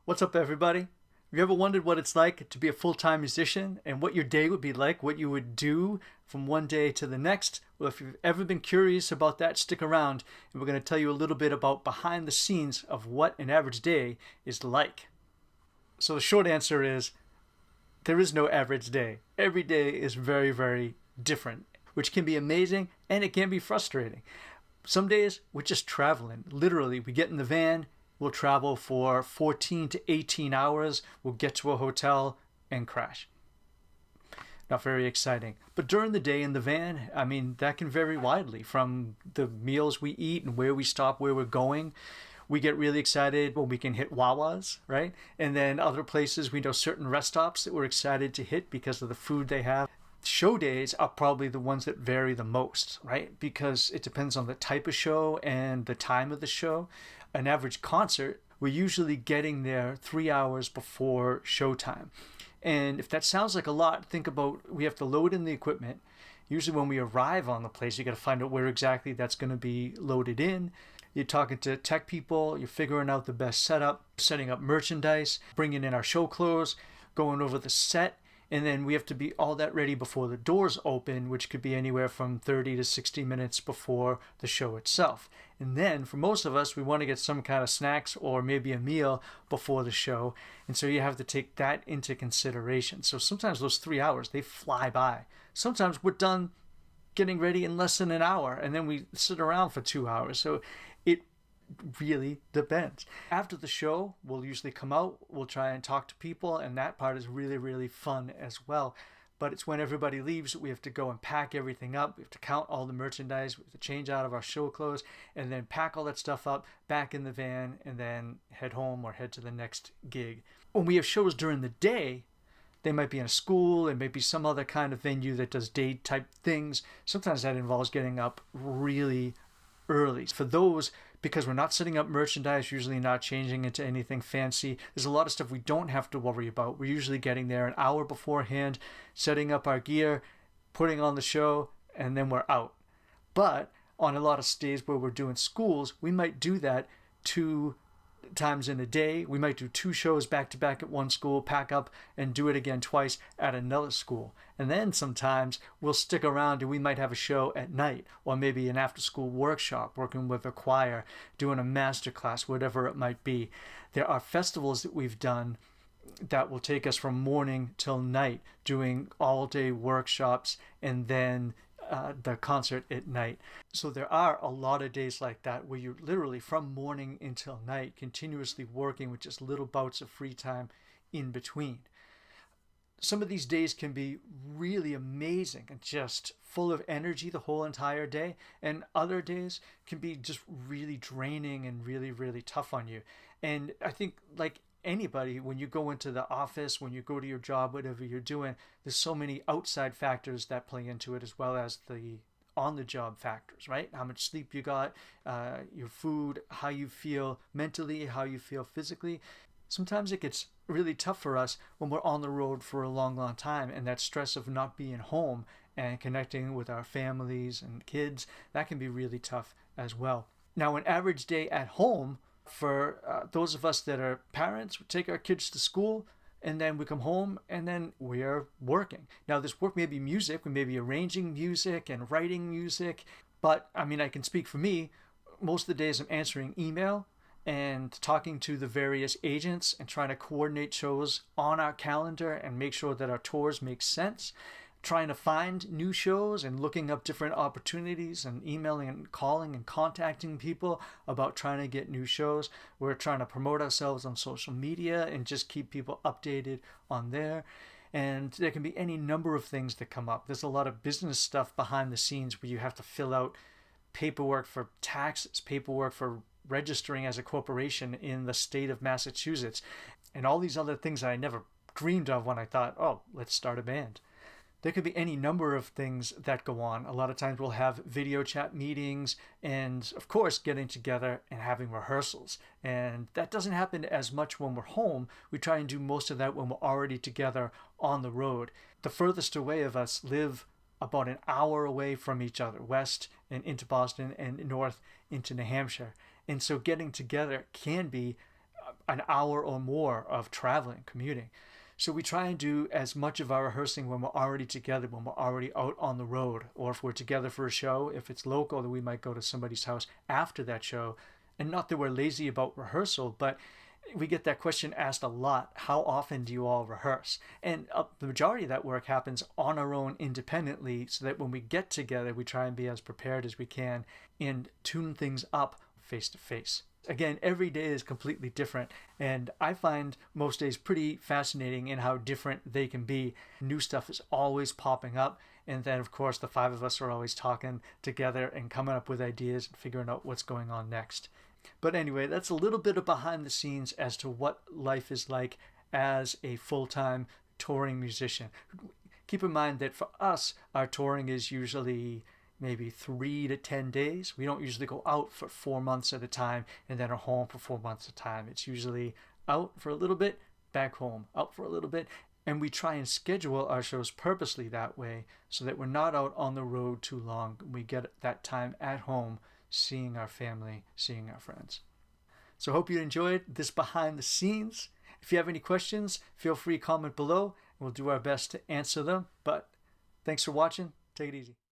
What's up, everybody? Have you ever wondered what it's like to be a full time musician and what your day would be like, what you would do from one day to the next? Well, if you've ever been curious about that, stick around and we're going to tell you a little bit about behind the scenes of what an average day is like. So, the short answer is there is no average day. Every day is very, very different, which can be amazing and it can be frustrating. Some days we're just traveling. Literally, we get in the van, we'll travel for 14 to 18 hours, we'll get to a hotel and crash. Not very exciting. But during the day in the van, that can vary widely from the meals we eat and where we stop, where we're going. We get really excited when we can hit Wawa's, right? And then other places, we know certain rest stops that we're excited to hit because of the food they have. Show days are probably the ones that vary the most, right? Because it depends on the type of show and the time of the show. An average concert, we're usually getting there 3 hours before showtime. And if that sounds like a lot, think about we have to load in the equipment. Usually when we arrive on the place, you got to find out where exactly that's going to be loaded in. You're talking to tech people, you're figuring out the best setup, setting up merchandise, bringing in our show clothes, going over the set, and then we have to be all that ready before the doors open, which could be anywhere from 30 to 60 minutes before the show itself. And then for most of us, we want to get some kind of snacks or maybe a meal before the show. And so you have to take that into consideration. So sometimes those 3 hours, they fly by. Sometimes we're done getting ready in less than an hour and then we sit around for 2 hours. So it really depends. After the show, we'll usually come out, we'll try and talk to people, and that part is really, really fun as well. But it's when everybody leaves, we have to go and pack everything up. We have to count all the merchandise, we have to change out of our show clothes, and then pack all that stuff up back in the van, and then head home or head to the next gig. When we have shows during the day, they might be in a school, it might be some other kind of venue that does day type things. Sometimes that involves getting up really early. For those, because we're not setting up merchandise, usually not changing into anything fancy, there's a lot of stuff we don't have to worry about. We're usually getting there an hour beforehand, setting up our gear, putting on the show, and then we're out. But on a lot of days where we're doing schools, we might do that 2 times in a day. We might do 2 shows back to back at one school, pack up and do it again twice at another school. And then sometimes we'll stick around and we might have a show at night or maybe an after school workshop, working with a choir, doing a master class, whatever it might be. There are festivals that we've done that will take us from morning till night, doing all day workshops and then the concert at night. So there are a lot of days like that where you're literally from morning until night continuously working with just little bouts of free time in between. Some of these days can be really amazing and just full of energy the whole entire day, and other days can be just really draining and really, really tough on you. And I think, like anybody, when you go into the office, when you go to your job, whatever you're doing, there's so many outside factors that play into it as well as the on the job factors, right? How much sleep you got, your food, how you feel mentally, how you feel physically. Sometimes it gets really tough for us when we're on the road for a long, long time, and that stress of not being home and connecting with our families and kids, that can be really tough as well. Now, an average day at home for those of us that are parents, we take our kids to school and then we come home and then we are working. Now, this work may be music, we may be arranging music and writing music, but I can speak for me. Most of the days I'm answering email and talking to the various agents and trying to coordinate shows on our calendar and make sure that our tours make sense, trying to find new shows and looking up different opportunities and emailing and calling and contacting people about trying to get new shows. We're trying to promote ourselves on social media and just keep people updated on there. And there can be any number of things that come up. There's a lot of business stuff behind the scenes where you have to fill out paperwork for taxes, paperwork for registering as a corporation in the state of Massachusetts, and all these other things I never dreamed of when I thought, oh, let's start a band. There could be any number of things that go on. A lot of times we'll have video chat meetings and, of course, getting together and having rehearsals. And that doesn't happen as much when we're home. We try and do most of that when we're already together on the road. The furthest away of us live about an hour away from each other, west and into Boston and north into New Hampshire. And so getting together can be an hour or more of traveling, commuting. So we try and do as much of our rehearsing when we're already together, when we're already out on the road, or if we're together for a show. If it's local, then we might go to somebody's house after that show. And not that we're lazy about rehearsal, but we get that question asked a lot. How often do you all rehearse? And the majority of that work happens on our own independently, so that when we get together, we try and be as prepared as we can and tune things up face to face. Again, every day is completely different, and I find most days pretty fascinating in how different they can be. New stuff is always popping up, and then of course the five of us are always talking together and coming up with ideas and figuring out what's going on next. But anyway, that's a little bit of behind the scenes as to what life is like as a full-time touring musician. Keep in mind that for us, our touring is usually maybe 3 to 10 days. We don't usually go out for 4 months at a time and then are home for 4 months at a time. It's usually out for a little bit, back home, out for a little bit. And we try and schedule our shows purposely that way so that we're not out on the road too long. We get that time at home seeing our family, seeing our friends. So I hope you enjoyed this behind the scenes. If you have any questions, feel free to comment below and we'll do our best to answer them. But thanks for watching. Take it easy.